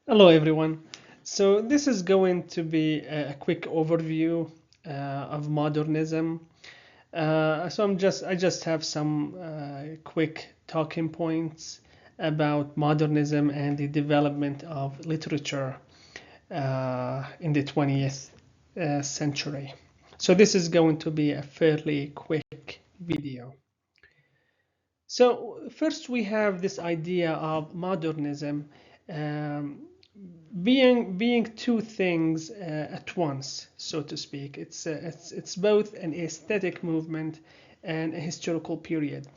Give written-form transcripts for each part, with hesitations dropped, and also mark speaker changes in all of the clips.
Speaker 1: Hello everyone. So this is going to be a quick overview of modernism. I just have some quick talking points about modernism and the development of literature in the 20th century. So this is going to be a fairly quick video. So first we have this idea of modernism um, being two things at once, so to speak. It's both an aesthetic movement and a historical period.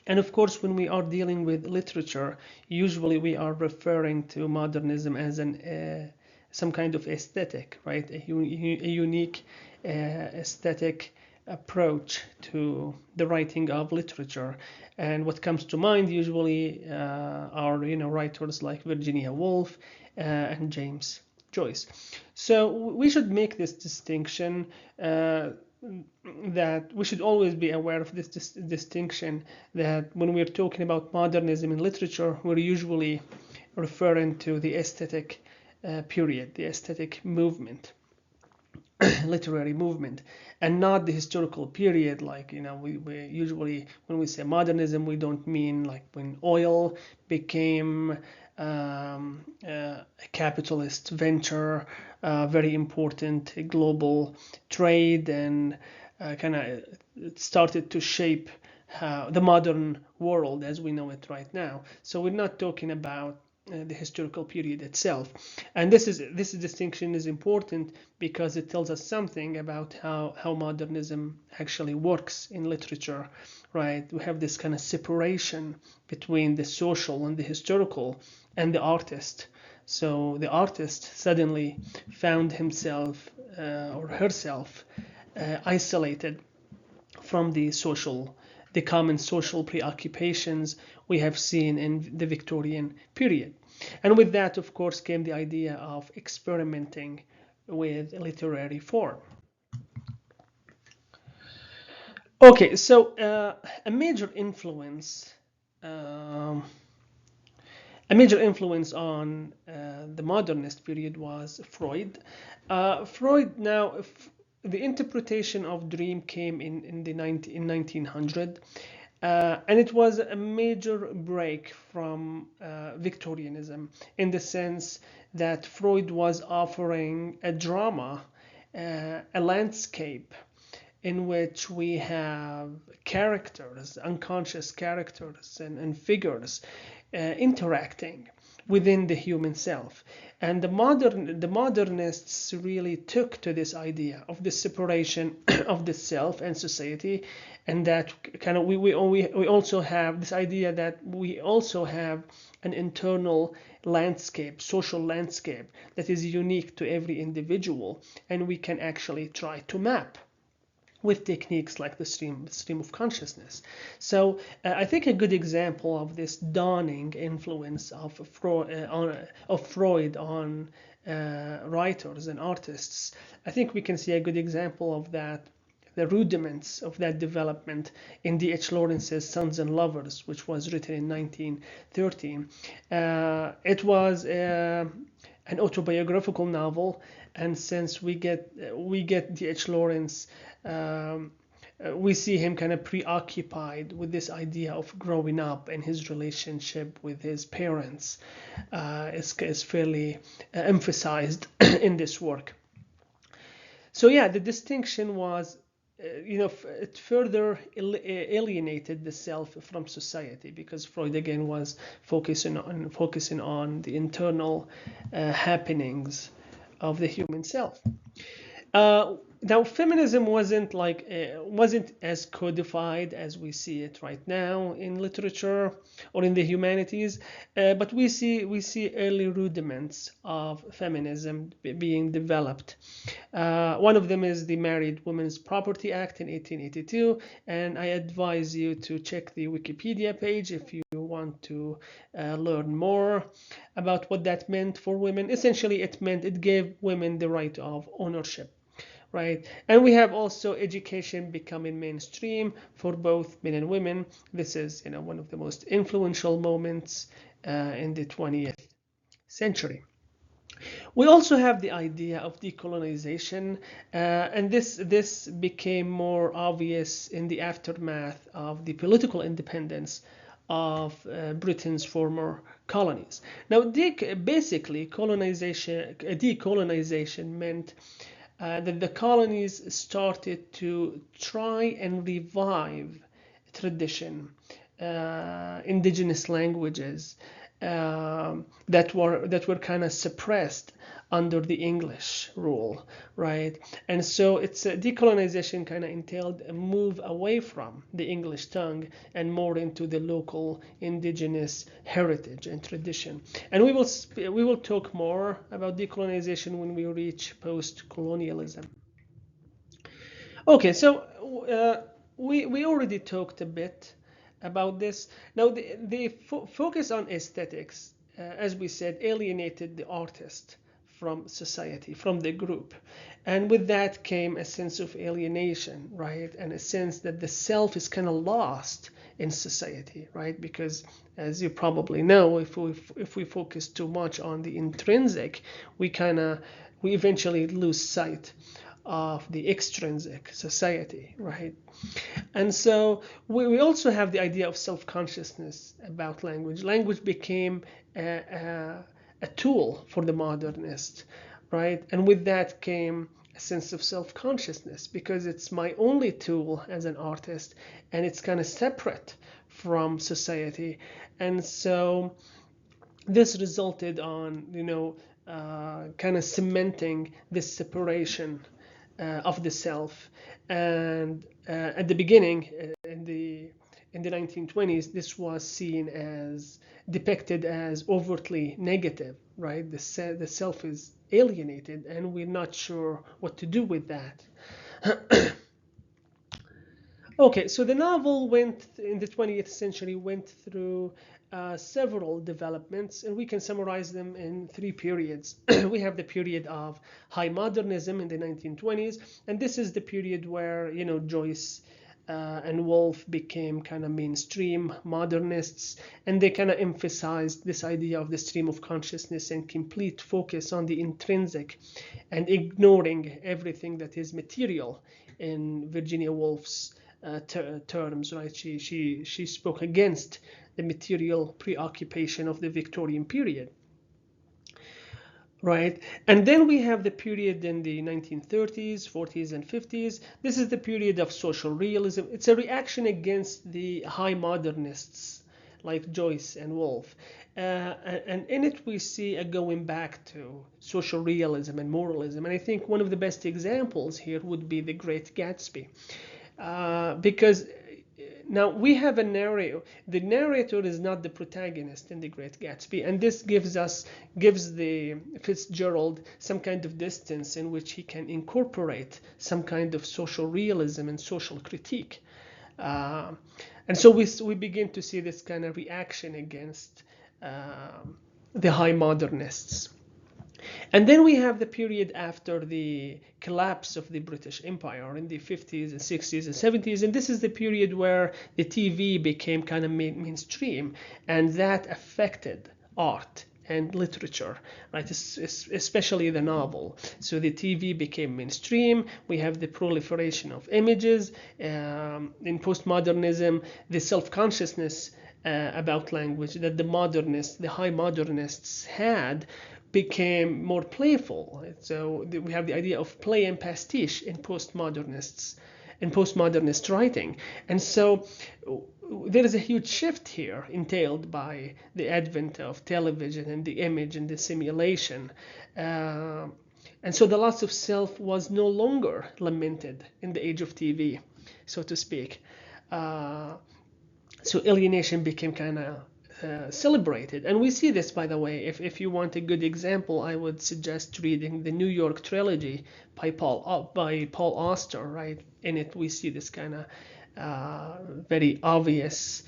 Speaker 1: And of course, when we are dealing with literature, usually we are referring to modernism as an some kind of aesthetic, right? A unique aesthetic approach to the writing of literature. And what comes to mind usually are writers like Virginia Woolf and James Joyce. So we should make this distinction. That we should always be aware of this distinction, that when we're talking about modernism in literature, we're usually referring to the aesthetic period, the aesthetic movement, literary movement, and not the historical period. Like, we usually, when we say modernism, we don't mean like when oil became a capitalist venture, very important global trade, and kind of started to shape the modern world as we know it right now. So we're not talking about the historical period itself. And this distinction is important because it tells us something about how modernism actually works in literature, right? We have this kind of separation between the social and the historical and the artist. So the artist suddenly found himself or herself isolated from the common social preoccupations we have seen in the Victorian period. And with that, of course, came the idea of experimenting with literary form. Okay, so a major influence um, on the modernist period was Freud. Freud now, the interpretation of dream came in 1900, and it was a major break from Victorianism in the sense that Freud was offering a drama, a landscape in which we have characters, unconscious characters and figures interacting within the human self. And the modernists really took to this idea of the separation of the self and society, and that kind of we also have this idea that we also have an internal landscape, social landscape, that is unique to every individual, and we can actually try to map with techniques like the stream of consciousness. So I think a good example of this dawning influence of Freud on writers and artists, I think we can see a good example of that, the rudiments of that development, in D.H. Lawrence's Sons and Lovers, which was written in 1913. It was an autobiographical novel, and since we get D.H. Lawrence, we see him kind of preoccupied with this idea of growing up, and his relationship with his parents is fairly emphasized in this work. So yeah, the distinction was, it further alienated the self from society, because Freud again was focusing on the internal happenings of the human self. Now, feminism wasn't as codified as we see it right now in literature or in the humanities, but we see early rudiments of feminism being developed. One of them is the Married Women's Property Act in 1882, and I advise you to check the Wikipedia page if you want to learn more about what that meant for women. Essentially, it gave women the right of ownership, right? And we have also education becoming mainstream for both men and women. This is, one of the most influential moments in the 20th century. We also have the idea of decolonization, and this became more obvious in the aftermath of the political independence of Britain's former colonies. Now, basically, decolonization meant that the colonies started to try and revive tradition, indigenous languages that were kind of suppressed under the English rule, right? And so it's decolonization kind of entailed a move away from the English tongue and more into the local indigenous heritage and tradition. And we will talk more about decolonization when we reach post-colonialism. Okay, so we already talked a bit about this. Now, the focus on aesthetics, as we said, alienated the artist from society, from the group. And with that came a sense of alienation, right? And a sense that the self is kind of lost in society, right? Because as you probably know, if we focus too much on the intrinsic, we eventually lose sight of the extrinsic society, right? And so we also have the idea of self-consciousness about language. Language became a tool for the modernist, right? And with that came a sense of self-consciousness, because it's my only tool as an artist, and it's kind of separate from society. And so this resulted on, kind of cementing this separation of the self. And at the beginning, in the 1920s, this was seen as depicted as overtly negative, right? The self is alienated, and we're not sure what to do with that. Okay, so the novel in the 20th century went through several developments, and we can summarize them in three periods. We have the period of high modernism in the 1920s, and this is the period where, Joyce and Woolf became kind of mainstream modernists, and they kind of emphasized this idea of the stream of consciousness and complete focus on the intrinsic, and ignoring everything that is material in Virginia Woolf's terms, right? She spoke against the material preoccupation of the Victorian period, right? And then we have the period in the 1930s, 40s, and 50s. This is the period of social realism. It's a reaction against the high modernists like Joyce and Woolf. And in it we see a going back to social realism and moralism. And I think one of the best examples here would be The Great Gatsby. Because now we have a narrator. The narrator is not the protagonist in The Great Gatsby, and this gives the Fitzgerald some kind of distance in which he can incorporate some kind of social realism and social critique. And so we begin to see this kind of reaction against the high modernists. And then we have the period after the collapse of the British Empire in the 50s and 60s and 70s. And this is the period where the TV became kind of mainstream, and that affected art and literature, right? Especially the novel. So the TV became mainstream. We have the proliferation of images. In postmodernism, the self-consciousness about language that the high modernists had became more playful. So we have the idea of play and pastiche in postmodernist writing. And so there is a huge shift here entailed by the advent of television and the image and the simulation. And so the loss of self was no longer lamented in the age of TV, so to speak. So alienation became kind of celebrated. And we see this, by the way, if you want a good example, I would suggest reading the New York trilogy by Paul Auster, right? In it we see this kind of very obvious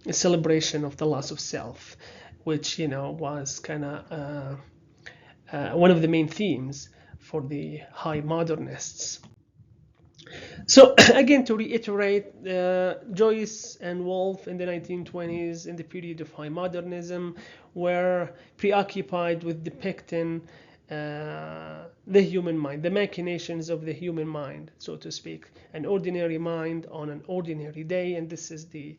Speaker 1: celebration of the loss of self, which was kind of one of the main themes for the high modernists. So again, to reiterate, Joyce and Woolf in the 1920s, in the period of high modernism, were preoccupied with depicting the human mind, the machinations of the human mind, so to speak, an ordinary mind on an ordinary day, and this is the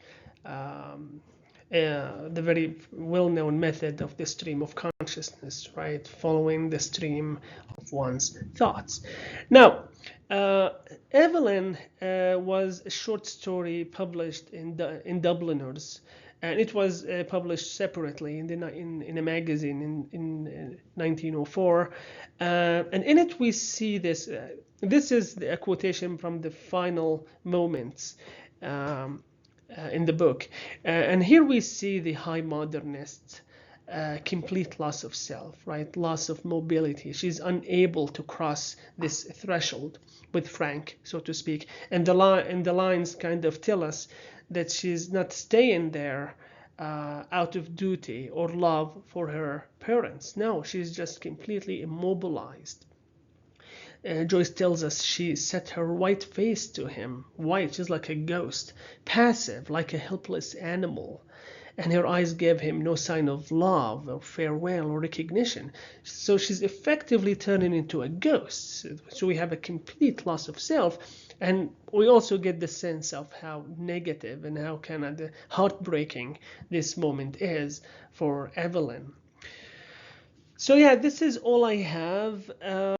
Speaker 1: very well-known method of the stream of consciousness, right? Following the stream of one's thoughts. Now, uh, Evelyn was a short story published in Dubliners, and it was published separately in a magazine in 1904. And in it we see this. This is a quotation from the final moments. Um, in the book. And here we see the high modernist complete loss of self, right? Loss of mobility. She's unable to cross this threshold with Frank, so to speak. And the lines kind of tell us that she's not staying there out of duty or love for her parents. No, she's just completely immobilized. Joyce tells us she set her white face to him, white, just like a ghost, passive, like a helpless animal, and her eyes gave him no sign of love or farewell or recognition. So she's effectively turning into a ghost. So we have a complete loss of self, and we also get the sense of how negative and how kind of heartbreaking this moment is for Evelyn. So yeah, this is all I have.